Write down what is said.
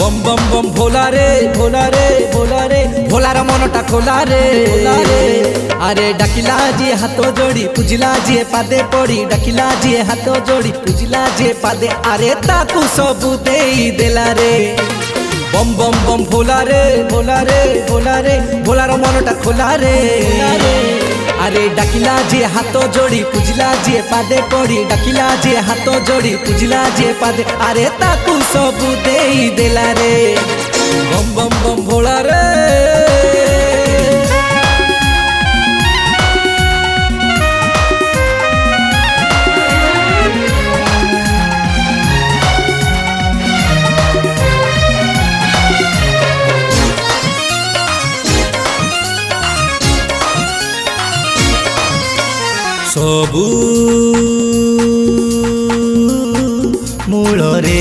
बम बम बम भोला रे भोला रे भोला रे भोलार मनटा खोला रे अरे डाकिला जी हाथ जोड़ी पूजिला जी पादे पड़ी डाकिला जी हाथ जोड़ी पूजिला जी पादे अरे ताकू सबू देई देला रे बम बम बम भोला रे भोला रे भोला रे भोलार मनटा खोला रे अरे डाकिला जी हाथ जोड़ी पूजिला जी पादे पड़ी डाकिला जी हाथ जोड़ी पूजिला जी पादे अरे ताकू सबू देई देला रे बम बम बम भोला रे सबू मूल रे